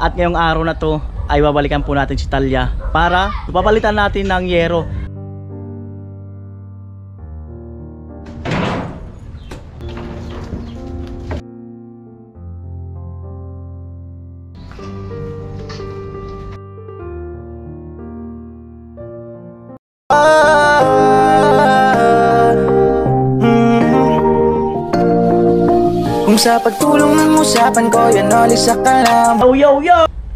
At ngayong araw na to ay babalikan po natin si Talia para papalitan natin ng yero. Kung sa pagtulong ng usapan ko, yan alis sa kalam. Yo!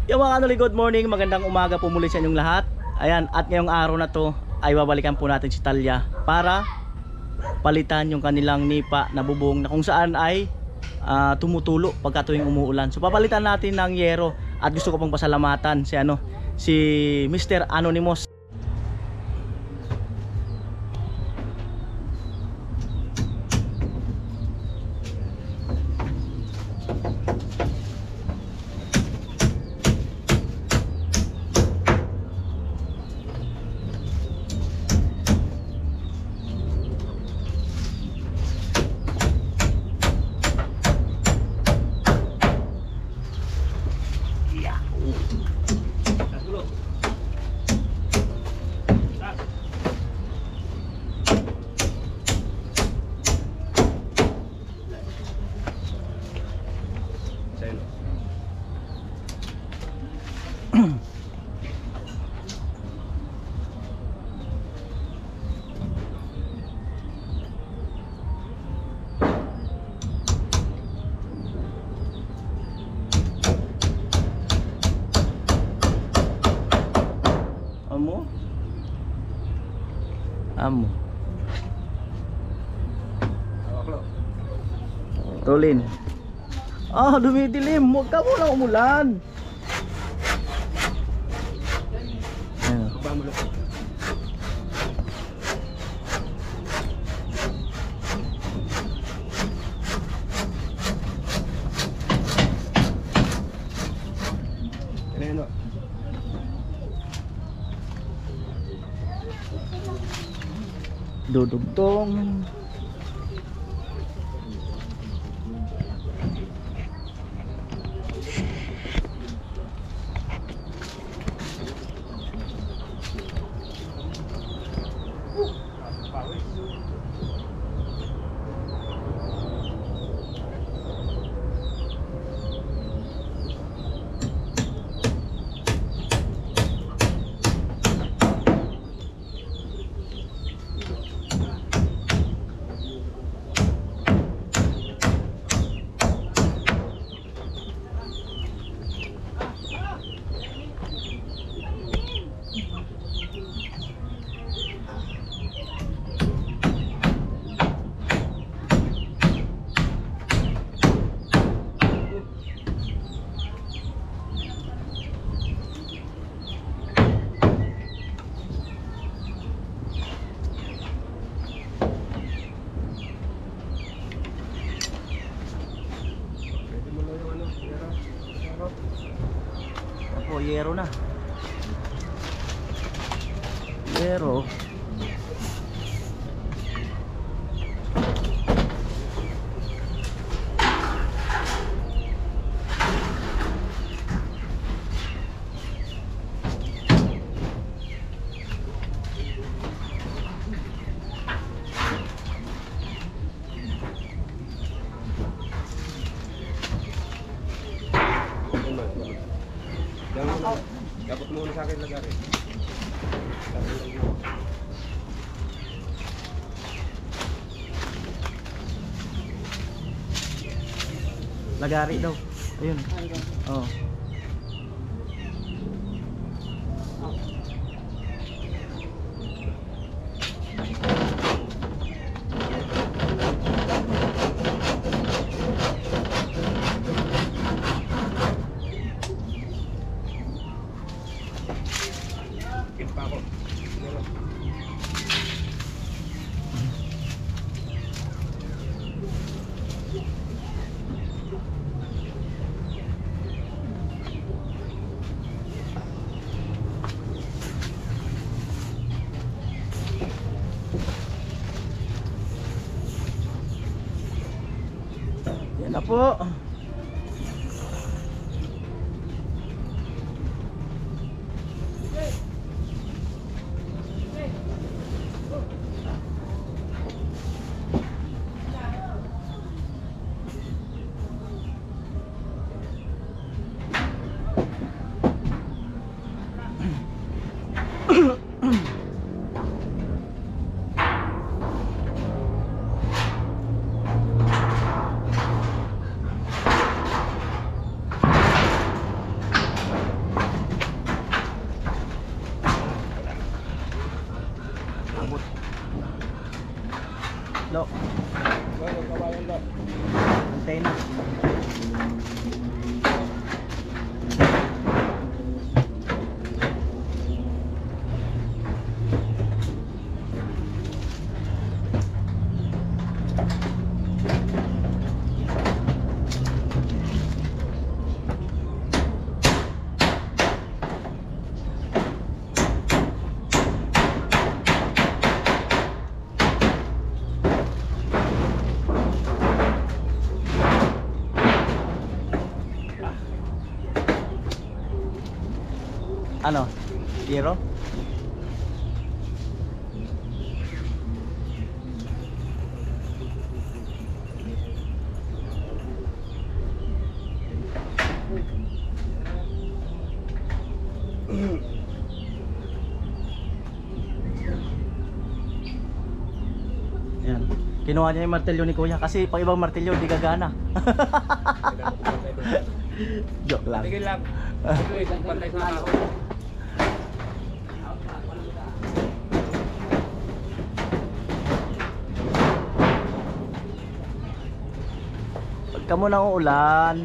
Yung mga kanoli, good morning, magandang umaga po muli sa inyong lahat. Ayan, at ngayong araw na to ay babalikan po natin si Talia para palitan yung kanilang nipa na bubong na kung saan ay tumutulo pagka tuwing umuulan. So papalitan natin ng yero at gusto ko pong pasalamatan si Mr. Anonymous. Amo. Rolin. Dumidilim. Huwag ka muna umulan. Ayan. Dudugtong. Yero na. Yero. Dapat muna sa akin lagari. Lagari daw. Ayun. Oh. Yan na po. Ano? Zero? Yan. Kinuha niya yung martilyo ni Kuya kasi pag ibang martilyo di gagana. Joke lang. Tigil lang. Ito, pantay sa ako. Pagka mo nang uulan.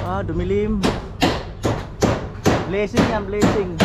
Ah, dumilim. Blessing yan, blessing.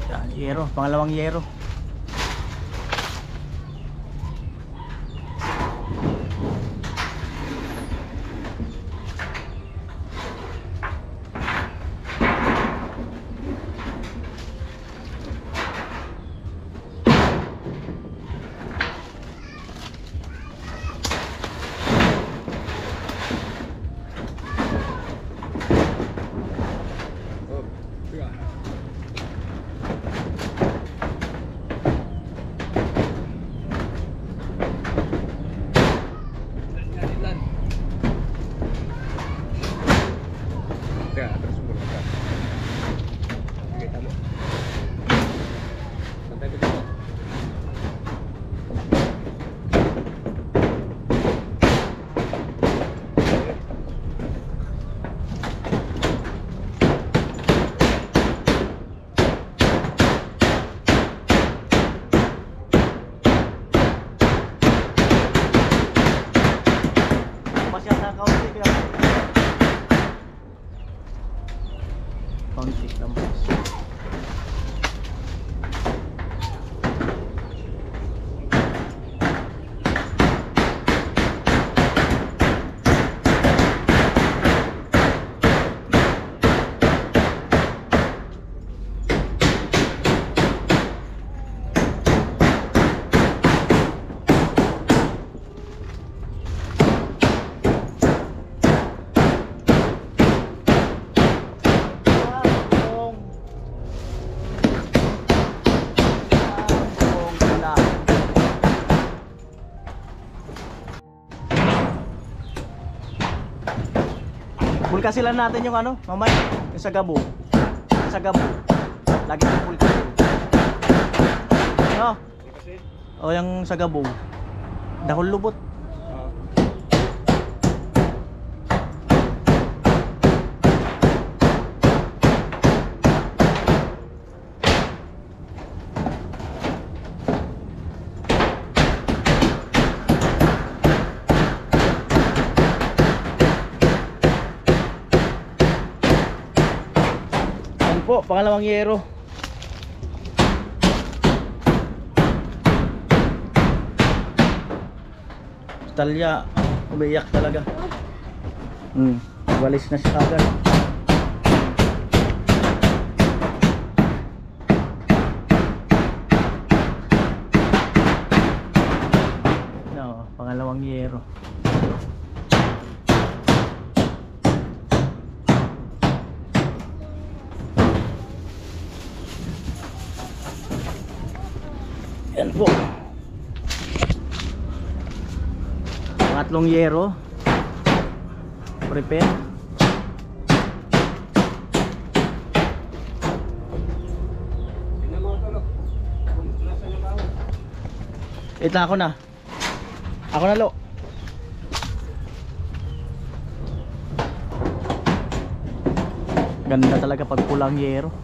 Yan, yero, pangalawang yero. Oh, tiga. Tiga, terus sumber. Oke, tamu. Santai begitu. Masyadong kaunti kaya. Kaunti lang po. Bulkasilan natin yung ano, mamay, yung sa gabo. Sa gabo. Lagi yung bulkasil. No? O yung sa gabo. Dahol lubot. po, pangalawang yero. Talya, umiiyak talaga. Walis na siya kagad. No, pangalawang yero. Yan po. Pangatlong yero. Prepare. Tingnan mo ito, lo. Kung nasaan yung kahoy. Ito na ako na. Ako na, Lo. Ganda talaga pag pulang yero.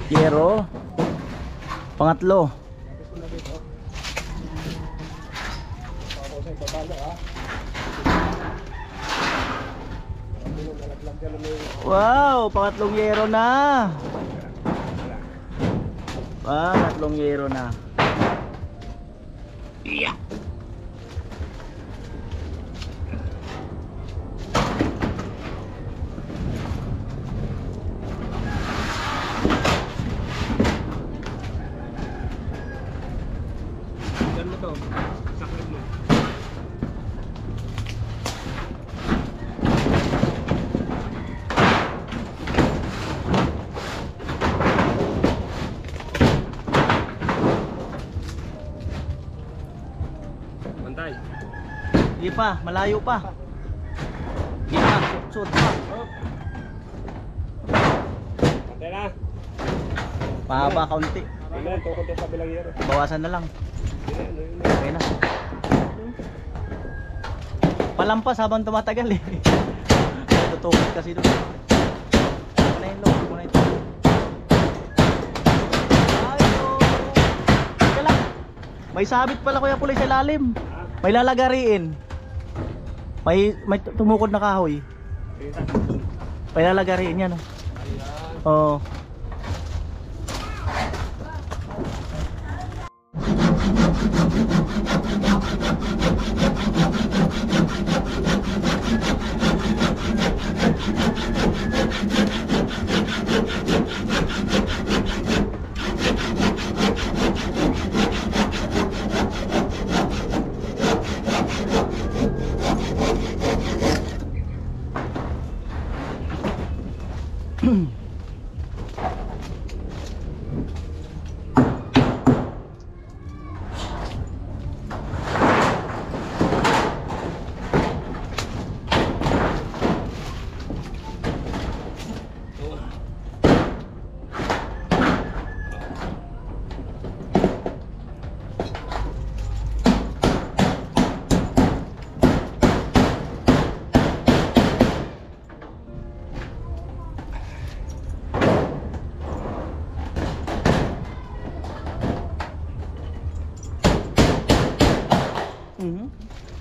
Yero. Pangatlo. Wow, pangatlong yero na. Pangatlong yero na. Yeah. Tingnan mo to. Saklit mo. Bantay. Hindi pa, malayo pa. Hindi pa, suot pa. Bantay na. Pahaba kaunti. Tingnan, tukod to sa bilang yero. Bawasan na lang. Tingnan, ano yun. Okay na. Palampas habang tumatagal eh. Tutukod kasi doon. Ano yun, Lo? Ano yun? Ay, no. Teka lang. May sabit pala Kuya Puloy sa ilalim. May lalagariin. May tumukod na kahoy. May lalagariin yan. Oh.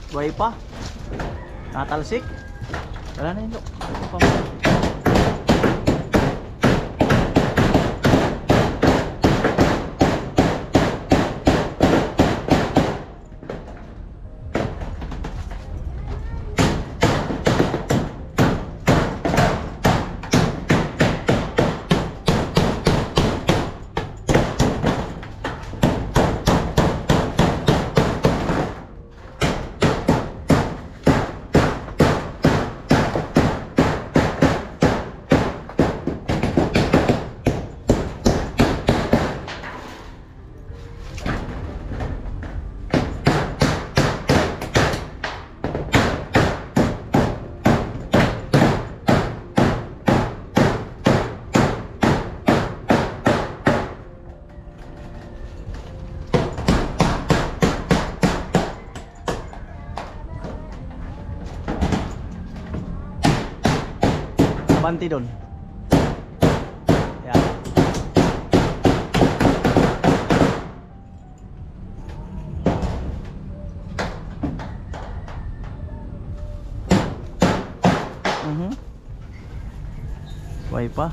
Buhay pa. Natalsik. Wala na yun, Lo. Abante doon. Yan. Way pa.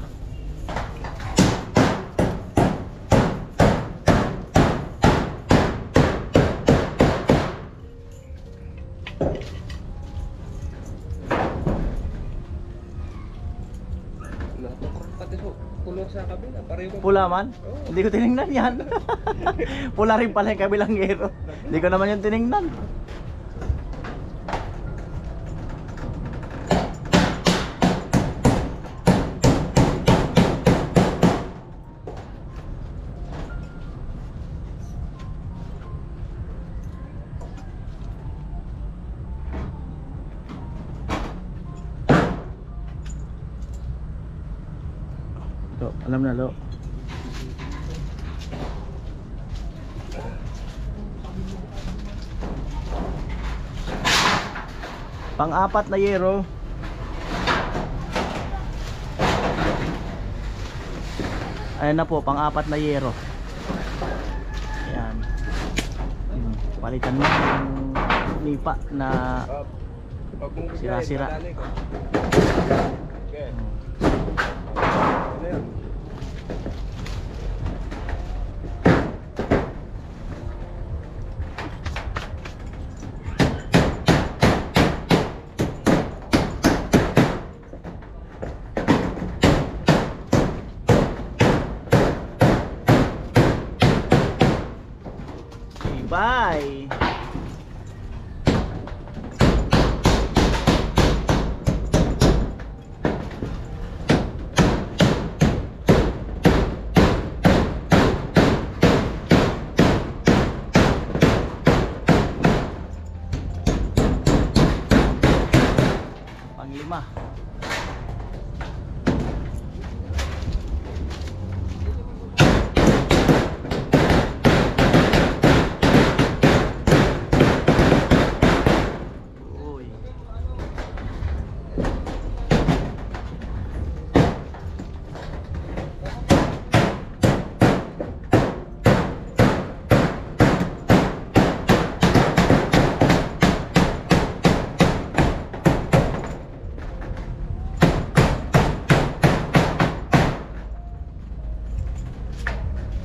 Pati po, kulong sa kabila, pareho ba? Pula man? Hindi ko tiningnan yan. Pula rin pala yung kabilang gero. Hindi ko naman yung tiningnan. Lo, alam na lo. Pang-apat na yero. Ayan na po, pang-apat na yero. Ayan. Palitan mo yung nipa na sira-sira. Okay. Ano yun? Bye. Panglima. Uy.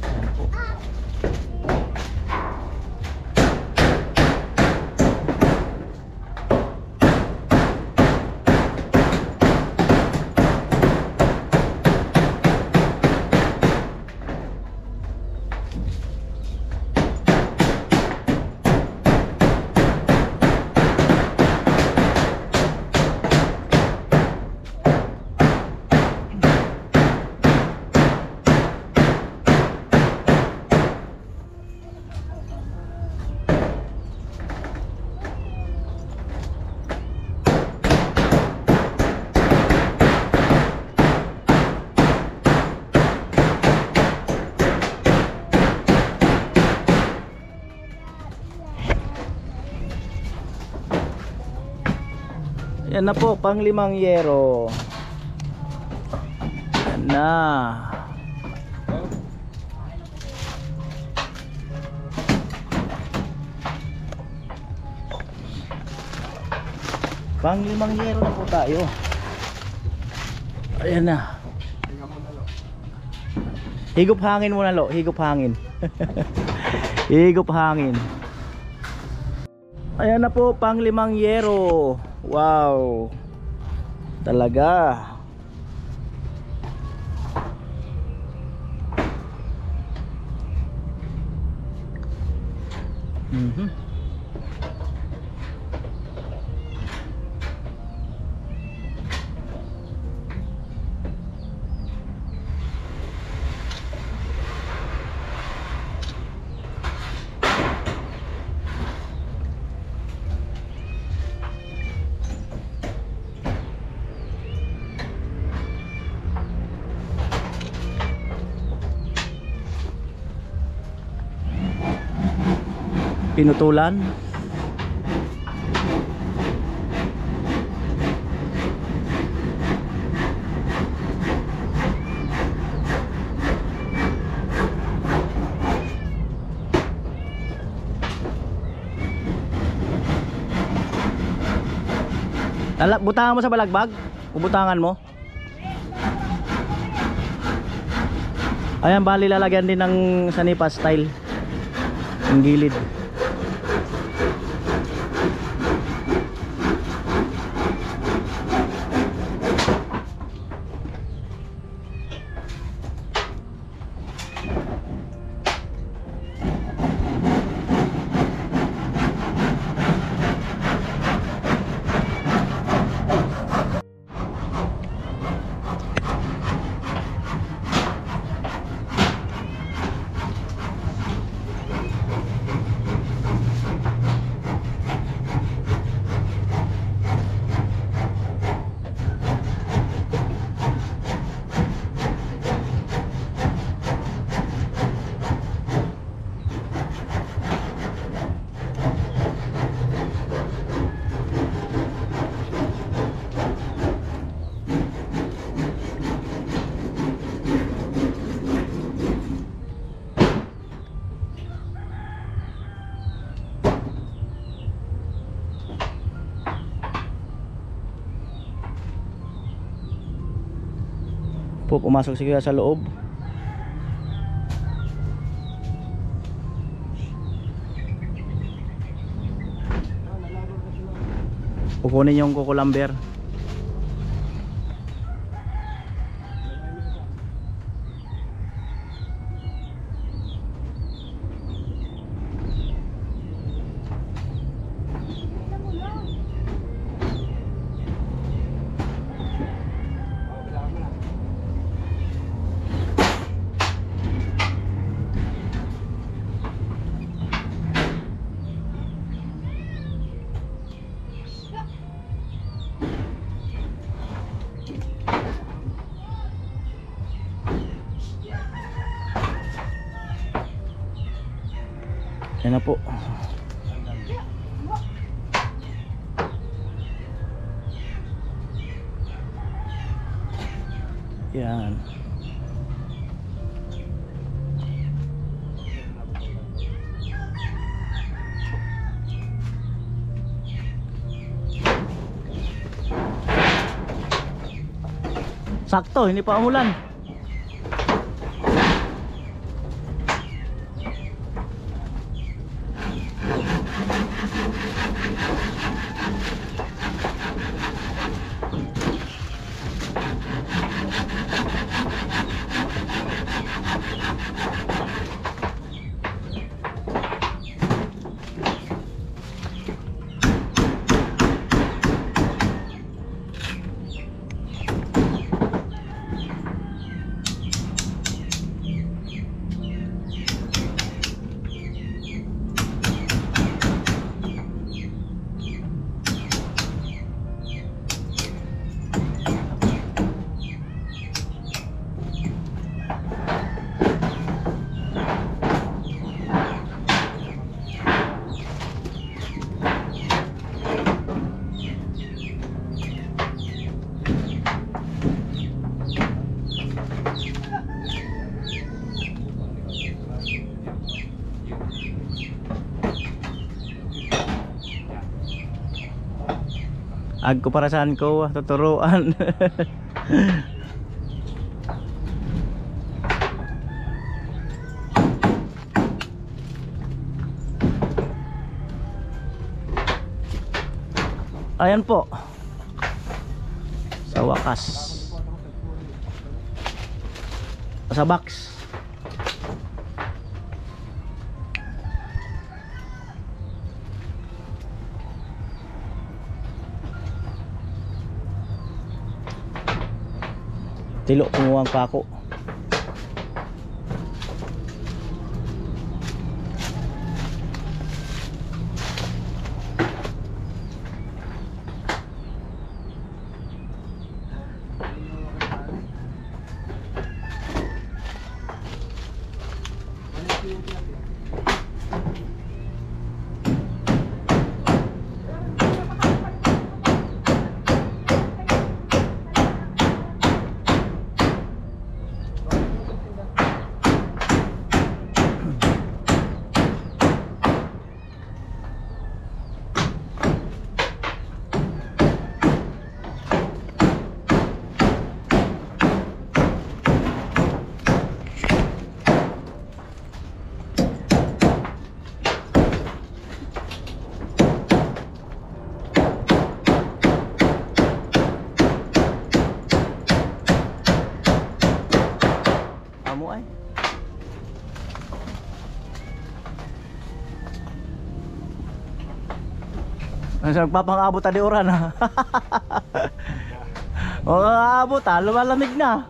Ayan po. Yan na po, pang-limang yero. Yan na. Pang-limang yero na po tayo. Ayan na. Higop hangin muna lo, higop hangin. Higop hangin. Ayan na po, pang-limang yero. Wow. Talaga. Pinutulan. Butangan mo sa balagbag? Bubutangan mo? Ayan, bali lalagyan din ng sanipa style ang gilid. Pumasok si Kuya sa loob. Kukunin yung kukulamber. Yan na po. Yan. Sakto, hindi pa umulan. Agko para saan ko tuturuan. Ayan po. Sa wakas. Sa box. Tilo kumuha ang pako. Amo ay. Ano nagpapang-abot tadi oran ha. O abot ha, lumalamig na.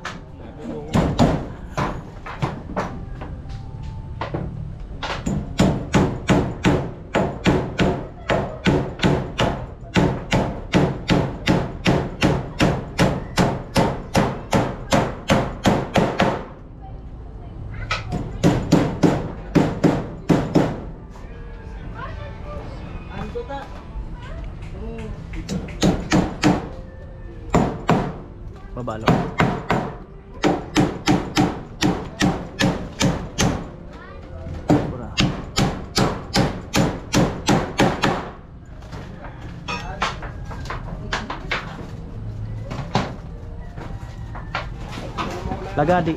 Babalo. Pura. Lagadi.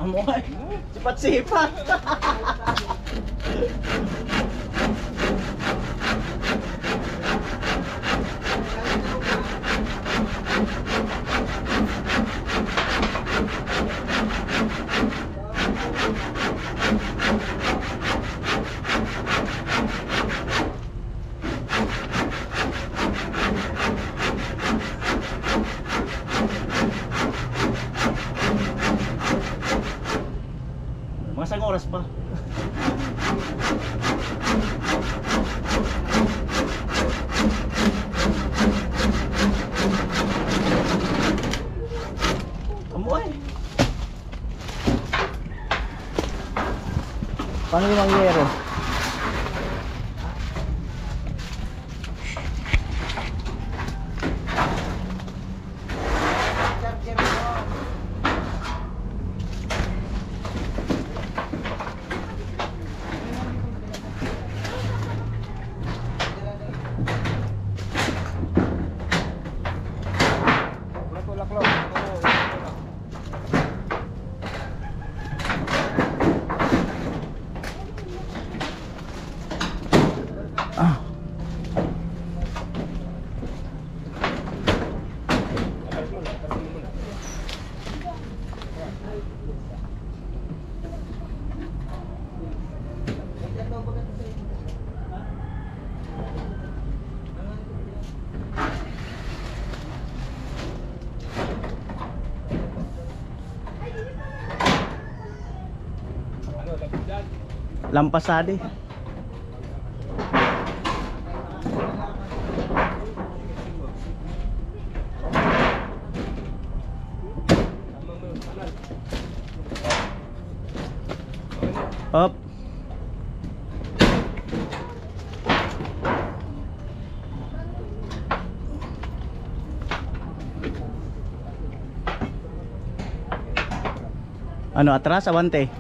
Amoy, sipat-sipat. Mga sang oras pa. Amoy. Pang-limang yero. Lampasade. Up. Ano atras awante?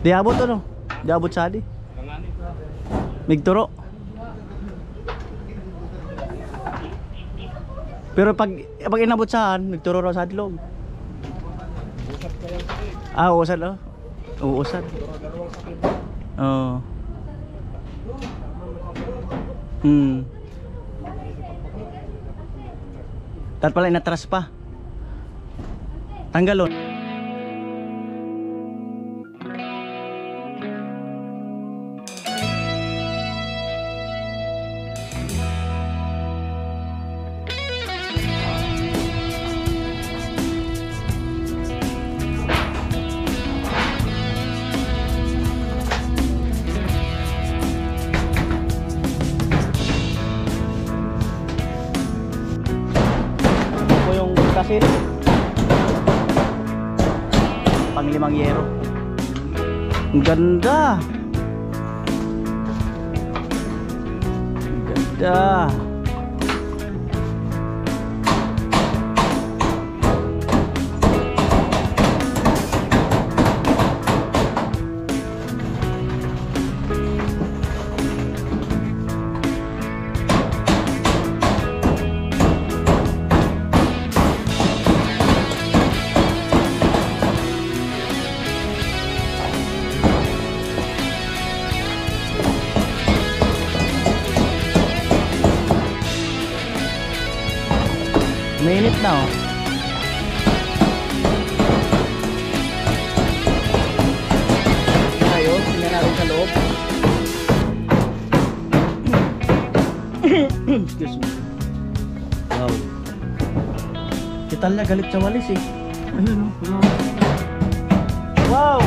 Di abot ano? Di abot sadi. Migturo. Pero pag inabot saan, nagturo raw sa adlog. Ah, usad oh. Uusad. Oh. Tat pala inatras pa. Tanggalon. Pang-limang yero. Ang ganda. Ang ganda. Mainit na oh. Tayo, tingnan natin sa loob. Excuse me. Wow. Kita na galit sa walis eh. Ayun oh. Wow.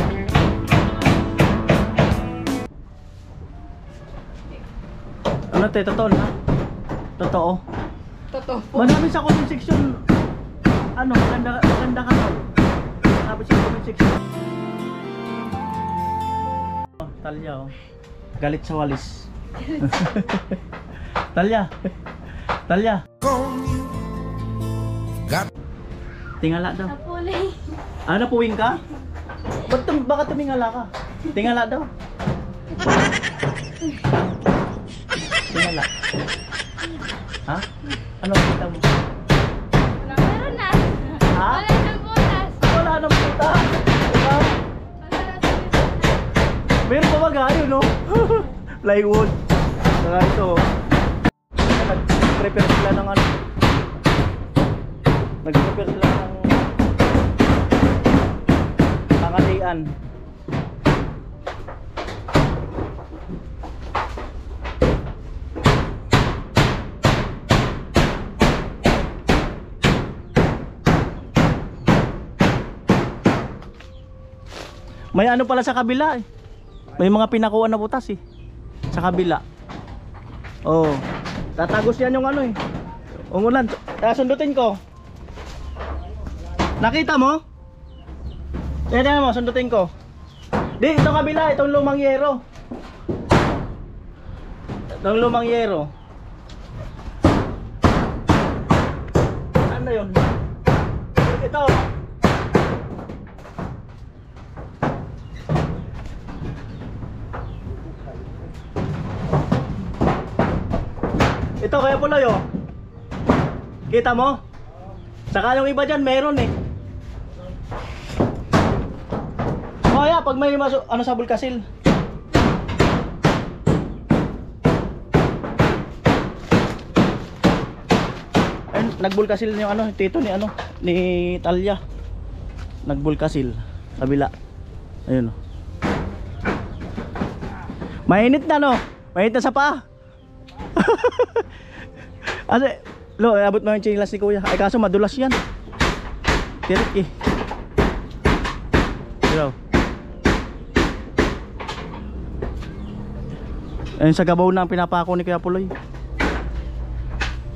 Ano tayo, totoo na? Totoo. Totoo po. Marami sa comment section. Ano, maganda ka daw. Sabi sa comment section. Oh, Talya oh. Galit sa walis. Talya. Talya. Tingala daw. Napulay. Ah, napuwing ka? Baka tumingala ka? Tingala daw. Tingala. Ha? Ano kita mo? Meron na. Ha? Wala nang butas. Wala nang puta. Diba? Wala na sa butas. Meron pa magayo, no? Plywood. Saka ito. Nag-prepare sila ng ano. Nag-prepare sila ng pangalian. May ano pala sa kabila eh. May mga pinakuha na butas eh. Sa kabila. Oh. Tatagos yan yung ano eh. Umulan. Sundutin ko. Nakita mo? Tingnan mo, sundutin ko. Di, itong kabila, itong lumang yero. Itong lumang yero. Ano yun? Ito. Ito kaya pula yo. Kita mo? Saka yung iba dyan meron eh. Oh yeah, pag may ano sa bulkasil. Ayun, nagbulkasil yung ano, tito ni ano, ni Talya. Nagbulkasil kabila. Ayun oh. Mainit na no. Mainit na sa paa. Ase, lo, abot mo yung chinilas ni kuya. Ay kaso madulas yan. Tirik eh. Hello. Ayun sa gabaw na ang pinapako ni Kuya Puloy.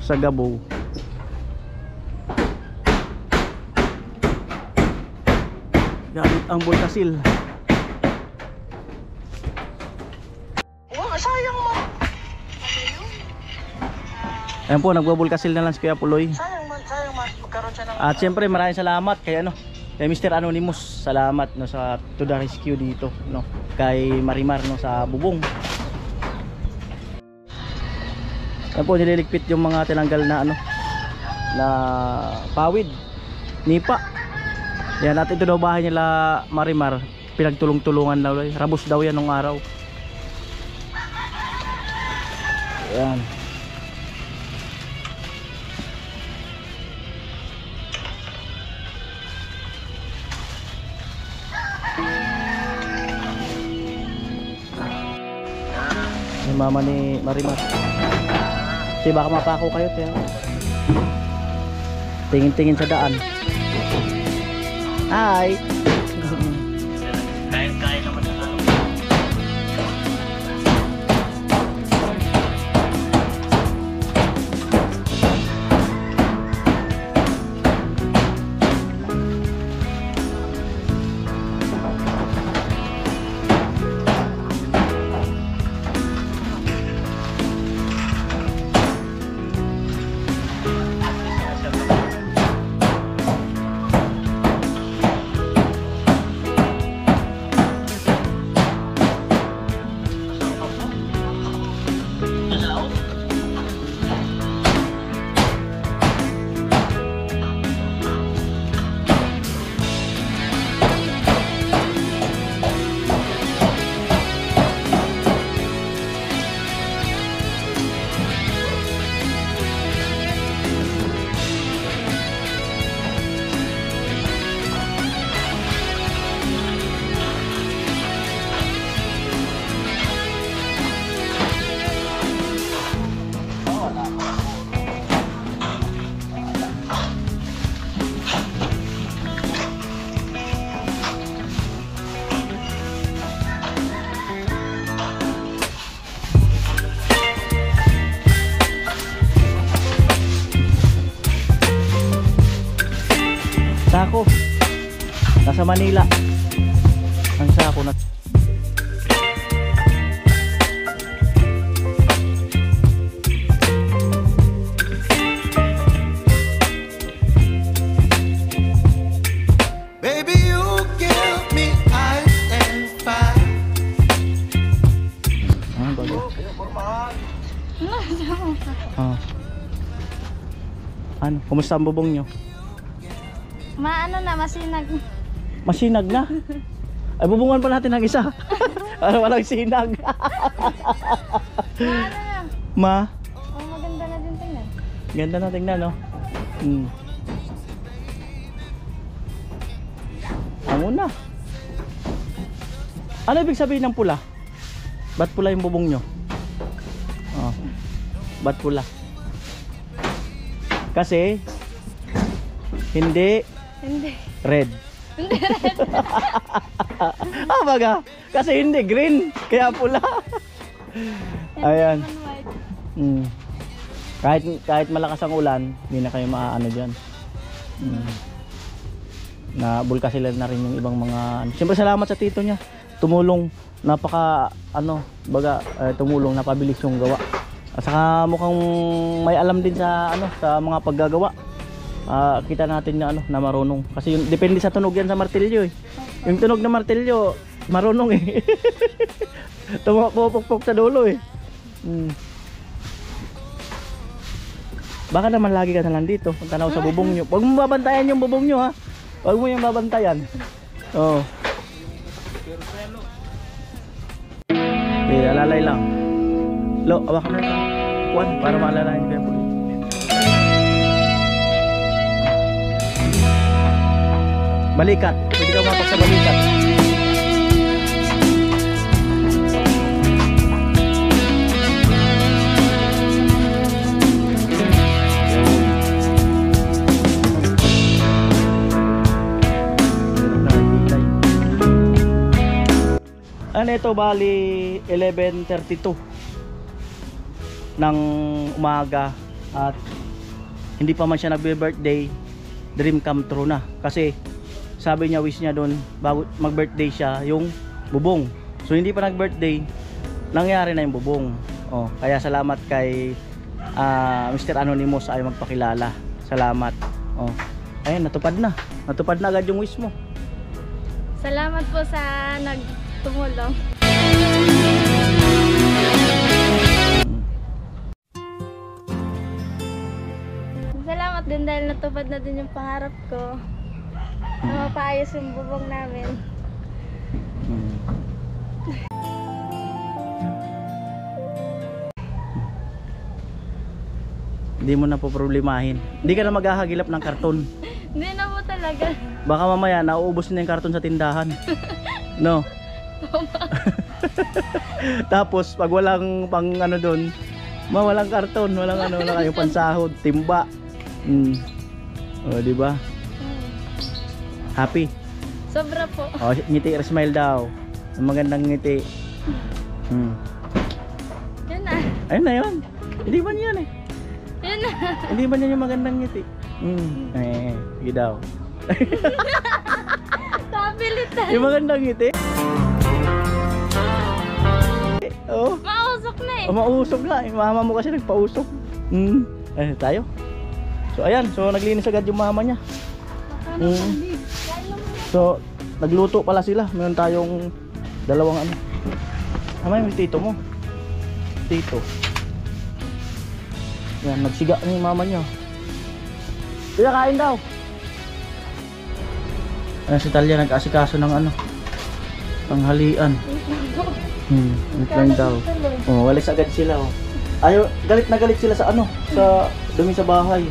Sa gabaw. Gamit ang bulkasil. Ayan po, nagbubulkasil na lang si Kuya Puloy. Sayang magkaroon siya ng... At siyempre maraming salamat kay ano, kay Mr. Anonymous. Salamat no sa to the rescue dito, no. Kay Marimar no sa bubong. Ayan po, nililigpit yung mga tinanggal na ano, na pawid, nipa. Yan, at ito daw bahay nila Marimar. Pinagtulong-tulungan daw. Rabos daw yan nung araw. Yan. Yung mama ni Marimar. Kasi baka mapako kayo tayo. Tingin-tingin sa daan. Hi. Kain naman sa araw. Manila. Ang sako na. Baby, you give me ice and fire. Ah, bago. Nasaan ka? Ah. Ano, kumusta ang bubong nyo? Maano na, masinag. Masinag na. Ay, bubungan pa natin ng isa. Para walang sinag. Maano na. Ma, Oh, maganda na din tingnan. ganda na tingnan, no? Hmm. Ang una. Ano ibig sabihin ng pula? Ba't pula yung bubong nyo? Oh. Ba't pula? Kasi hindi Hindi. red. Ah, baga. Kasi hindi green, kaya pula. Ayan. Naman white. Mm. Kahit malakas ang ulan, hindi na kayo maaano diyan. Na bulkasilan na rin yung ibang mga ano. Siyempre salamat sa tito niya. Tumulong, napaka ano, baga tumulong, napabilis yung gawa. At saka mukhang may alam din sa ano, sa mga paggagawa. Kita natin na ano, na marunong. Kasi yung depende sa tunog yan sa martilyo eh. Yung tunog ng martilyo, marunong eh. Tumapupukpok sa dulo eh. Baka naman lagi ka na lang dito. Punta na ako sa bubong nyo. Huwag mo babantayan yung bubong nyo ha. Huwag mo yung babantayan. Oo. Okay, alalay lang. Lo, awakan mo na. Juan, para maalalayan ko yung pulis. Balikat. Pwede ka mapak sa balikat. Ano ito, bali 11:32 ng umaga at hindi pa man siya nagbe-birthday, dream come true na kasi sabi niya, wish niya doon bago mag-birthday siya yung bubong. So hindi pa nag-birthday, nangyari na yung bubong. Oh, kaya salamat kay Mr. Anonymous ay magpakilala. Salamat. Oh. Ayun, natupad na. Natupad na agad yung wish mo. Salamat po sa nagtumulong. Salamat din dahil natupad na din yung pangarap ko. Na mapaayos yung bubong namin. Hindi mo na po problemahin. Hindi ka na maghahagilap ng karton. Hindi na po talaga. Baka mamaya nauubos na yung karton sa tindahan. No? Tapos pag walang pang ano doon, walang karton, walang ano, wala kayong pansahod, timba. O, di ba? Happy. Sobra po. O, ngiti, smile daw. Magandang ngiti. Yun na. Ayun na yun. Hindi ba niyan eh? Yun na. Hindi ba niyan yung magandang ngiti? Sige daw. Kapilitan. Yung magandang ngiti. Oh. Mausok na eh. Mausok na. Yung mama mo kasi nagpausok. Tayo. So ayan, so naglinis agad yung mama niya. So nagluto pala sila. Meron tayong dalawang ano. May tito mo. Tito. Yan, nagsiga yung mama niya. Kaya kain daw. Ayan si Talia nag-asikaso ng ano, panghalian. Wait lang daw. Oh, walis agad sila oh. Ayaw, galit na galit sila sa ano, sa dumi sa bahay.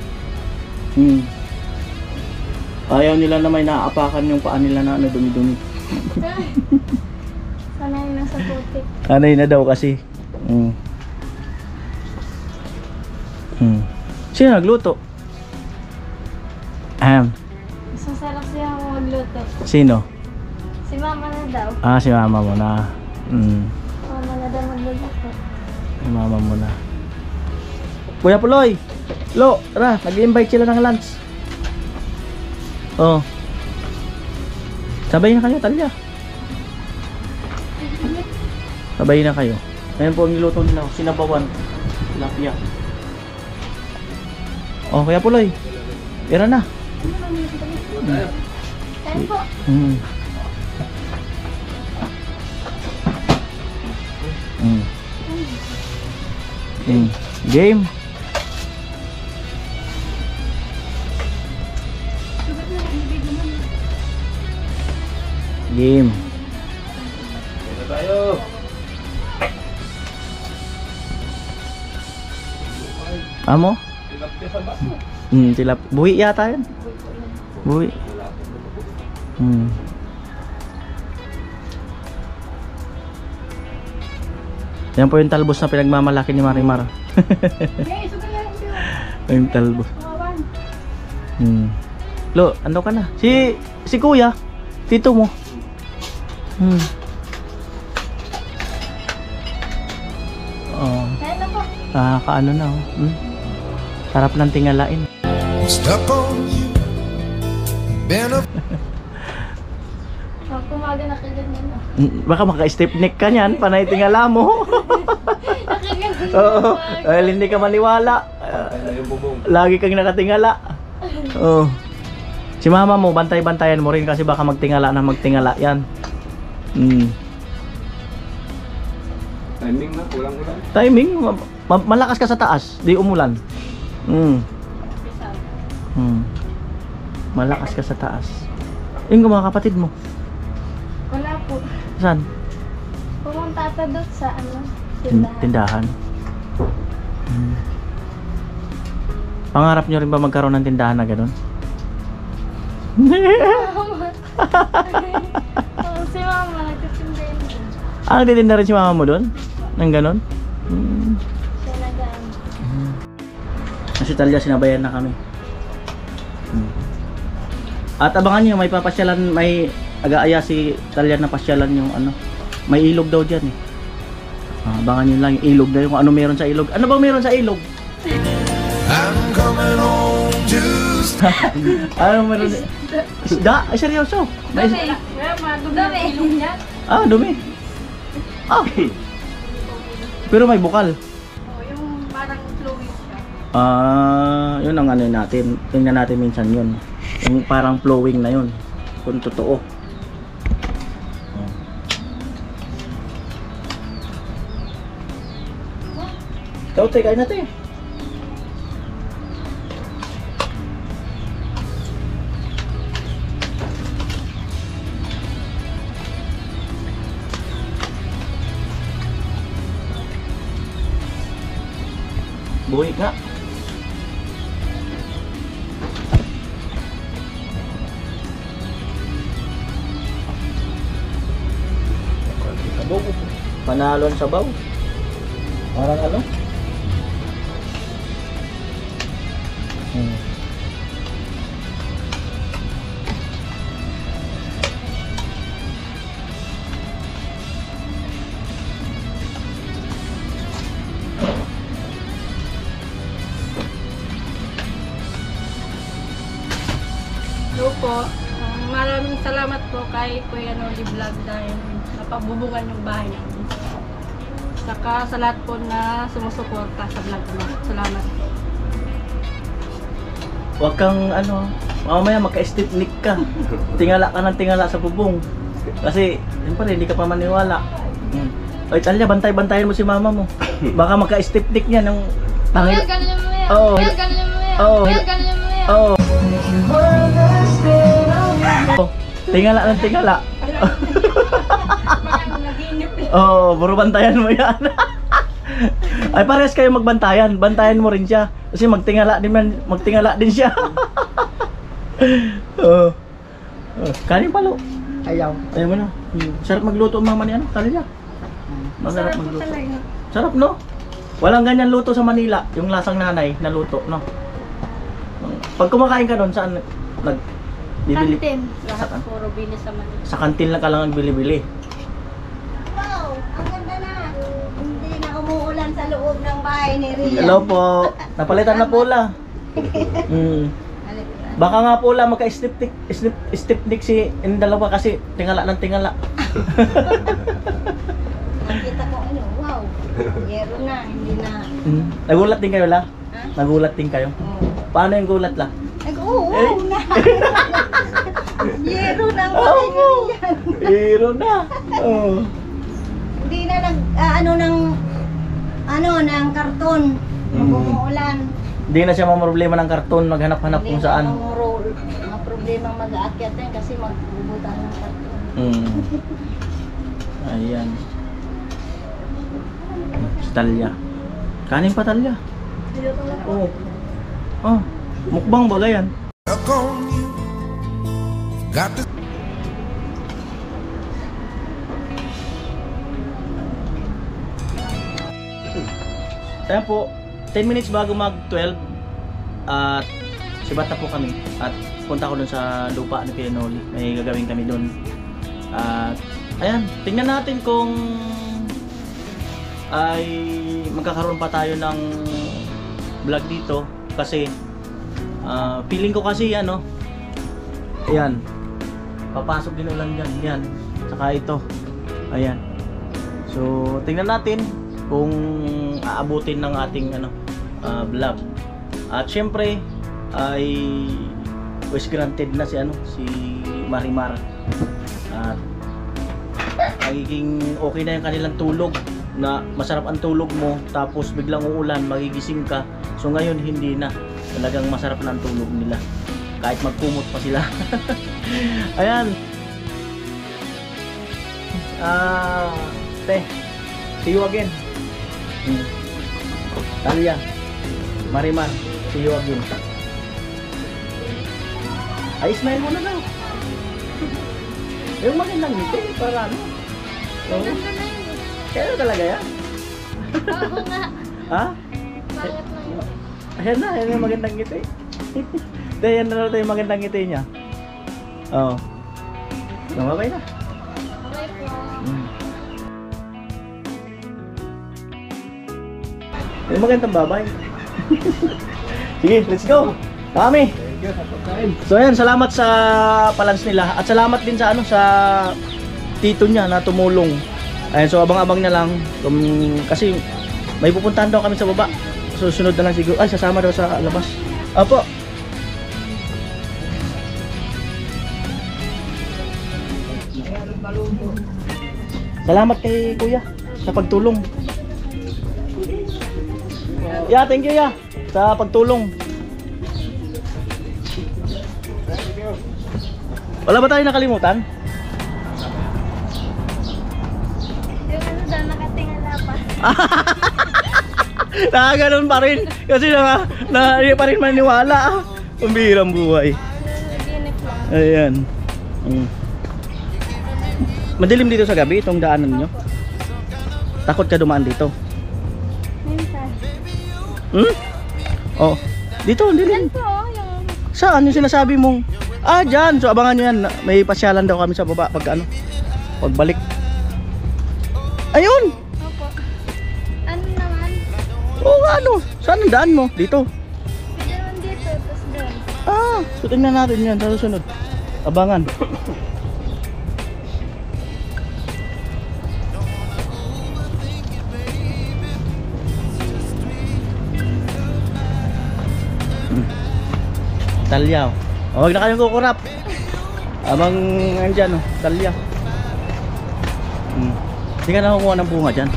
Ayaw nila na may naaapakan yung paa nila na ano, dumi-dumi. Sanay na sa putik. Anay na daw kasi. Sino nagluto? Masasarap siya magluto. Sino? Si mama na daw. Si mama mo na. Mama na daw magluluto. Si mama mo na. Kuya Puloy! Lo, tara, nag-invite sila ng lunch. Oh. Sabay na kayo, Talya. Sabay na kayo. Ayan po ang niluto nila. Sinabawan. Tilapia. Oh, Kuya Puloy. Tira na. Kain po. Mm. Mm. Mm. Game. Game. Kaya tayo. Amo? Tilapia sa baso. Tilap. Buhi yata yan. Buhi. Yan po yung talbos na pinagmamalaki ni Marimar. Yung talbos. Lo, ano ka na? Si Kuya, tito mo. Oh, Kain na po. kaano na oh. Sarap ng tingalain. Stuck on you. Been a Pag kumaga nakaganyan na. Baka maka-step neck ka niyan, panay tingala mo. Nakaganyan Oo, dahil hindi ka maniwala. Kaya yung bubong. Lagi kang nakatingala. Oo. Si mama mo, bantay-bantayan mo rin kasi baka magtingala yan. Timing na, kulang-kulang. Timing, malakas ka sa taas, di umulan. Malakas ka sa taas. Yung mga kapatid mo, Wala po. saan? Pumunta ata doon sa Tindahan. Pangarap nyo rin ba magkaroon ng tindahan na gano'n? Si mama nagtitinda yun. Nagtitinda rin si mama mo doon? Nang gano'n? Siya nagaan. Kasi Talya, sinabayan na kami. At abangan nyo, may papasyalan, may aga-aya si Talya na pasyalan yung ano. May ilog daw dyan eh. Abangan nyo lang yung ilog na yung kung ano meron sa ilog. Ano bang meron sa ilog? I'm coming home to Ano meron? Isda? Ay seryoso? May isda? Dumi. Dumi. Pero may bukal. Yung parang fluid siya. Yun ang ano natin. Tingnan natin minsan yun. Yung parang flowing na yun. Kung totoo. Ikaw, kain natin. Buhay nga. Sabaw. Panalon sabaw. Parang ano? Hello po. Maraming salamat po kay Kuya Noli Vlog dahil napabubungan yung bahay namin. Saka sa lahat po na sumusuporta sa vlog mo. Salamat po. Huwag kang ano, mamaya magka-stiff-neck ka. Tingala ka ng tingala sa bubong. Kasi, siyempre, hindi ka pa maniwala. Ay, Talya, bantay-bantayan mo si mama mo. Baka magka-stiff-neck niya ng Kuya, ganun mo yan. Oo. Kuya, ganun mo yan. Oo. Kuya, ganun mo yan. Oh. Tingala ng tingala. Puro bantayan mo yan. Ay, parehas kayo magbantayan. Bantayan mo rin siya. Kasi magtingala din siya. Kanin palo. Ayaw mo na. Sarap magluto ang mama ni ano, Talya. Masarap magluto. Sarap, no? Walang ganyan luto sa Manila. Yung lasang nanay na luto, no? Pag kumakain ka doon, saan bibili? Kantin. Lahat puro bini sa Manila. Sa kantin lang ka lang nagbili-bili. Wow, ang ganda na. Hindi na umuulan sa loob ng bahay ni Ria. Hello po. Napalitan na pula. Baka nga po lang magka-stipnik si yung dalawa kasi tingala ng tingala. Nakita ko ano, wow. Yero na, hindi na. Nagulat din kayo la? Ha? Nagulat din kayo? Oo. Paano yung gulat la? Ay, oo, na. Yero na, Oo. wala yan. Hero na. Oh. Hindi na ng karton. Mag-umuulan. Hindi na siya mamroblema ng karton, maghanap-hanap kung saan. Mga problema mag-aakyat yan kasi magbubutan ng karton. Ayan. Si Talya. Kanin pa Talya. Oo. Oh, mukbang ba yan? Ayan po, 10 minutes bago mag-12 at sibat na po kami at punta ko dun sa lupa ni Pinoli. May gagawin kami dun. At ayan, tingnan natin kung ay magkakaroon pa tayo ng vlog dito kasi feeling ko kasi ano, ayan, papasok din ulan dyan, yan, saka ito, ayan. So tingnan natin kung aabutin ng ating ano, vlog. At syempre ay wish granted na si ano, si Marimar. At magiging okay na yung kanilang tulog, na masarap ang tulog mo tapos biglang uulan, magigising ka. So ngayon hindi na, talagang masarap na ang tulog nila kahit magkumot pa sila. Ayan. Te, see you again. Talya, Marimar, see you again. Ay, smile mo na daw. Yung magandang ngiti, para ano? Oo. Kaya talaga yan? Oo nga. Ha? Bakit lang? Ayan na, ayan yung magandang ngiti. Ayan na natin yung magandang ngiti niya. Oo. Namabay na. Okay po. Yung magandang babay. Sige, let's go. Kami. So ayan, salamat sa palans nila at salamat din sa ano, sa tito niya na tumulong. Ayan, so abang-abang na lang kasi may pupuntahan daw kami sa baba. So sunod na lang siguro. Ay, sasama daw sa labas. Opo. Salamat kay kuya sa pagtulong. Yeah, thank you ya sa pagtulong. Wala ba tayo nakalimutan? Yung ano daw, nakatingala pa. Nakaganon pa rin kasi hindi pa rin maniwala. Pambihirang buhay. Naginip lang. Ayan. Madilim dito sa gabi itong daanan nyo. Takot ka dumaan dito. Minsan. Oh, dito ang dilim. Yan po, yung... Saan yung sinasabi mong? Ah, dyan. So abangan nyo yan. May pasyalan daw kami sa baba pag ano, pagbalik. Ayun. Opo. Ano naman? Oo, ano? Saan ang daan mo? Dito. Pwede naman dito, tapos doon. Ah, so tingnan natin yan sa susunod. Abangan. Talya. Oh, huwag na kayong kukurap. Abang andyan, oh, talya. Hindi ka nakukuha ng bunga dyan.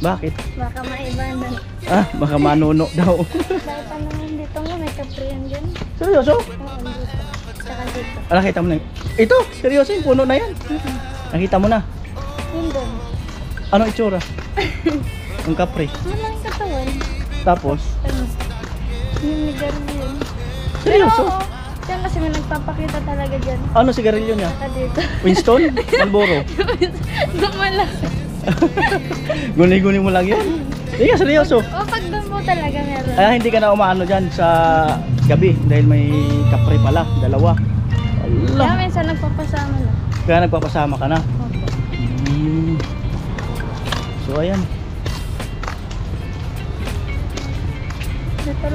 Bakit? Baka maibanan. Ah, baka manuno daw. Dahil pa naman dito nga, may kapriyan dyan. Seryoso? Oo, dito. Tsaka dito. Ah, nakita mo na yun. Ito, seryoso yung puno na yan. Nakita mo na. Yun doon. Anong itsura? Ang kapre. Walang katawan. Tapos, Ano? Yung nigarilyo yun. seryoso? Oo. Yan kasi may nagpapakita talaga dyan. Ano sigarilyo niya? Saka dito. Winston? Marlboro? Dumala. Guni-guni mo lang yun? Hindi ka seryoso. O, pag doon mo talaga meron. Kaya hindi ka na umaano dyan sa gabi dahil may kapre pala, dalawa. Kaya Allah. minsan nagpapasama na. Kaya nagpapasama ka na. Opo. So ayan.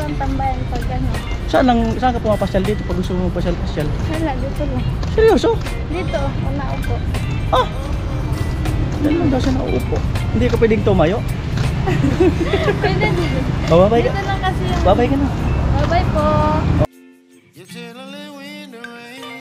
lang tambayan pag ano. Saan ka pumapasyal dito pag gusto mo pasyal-pasyal? Wala, dito lang. Seryoso? Dito, una upo. Ah! Dahil lang daw siya nauupo. Hindi ka pwedeng tumayo? Pwede din. Babay Dito ka. lang kasi yung... Babay ka na. Bye-bye po. You tell a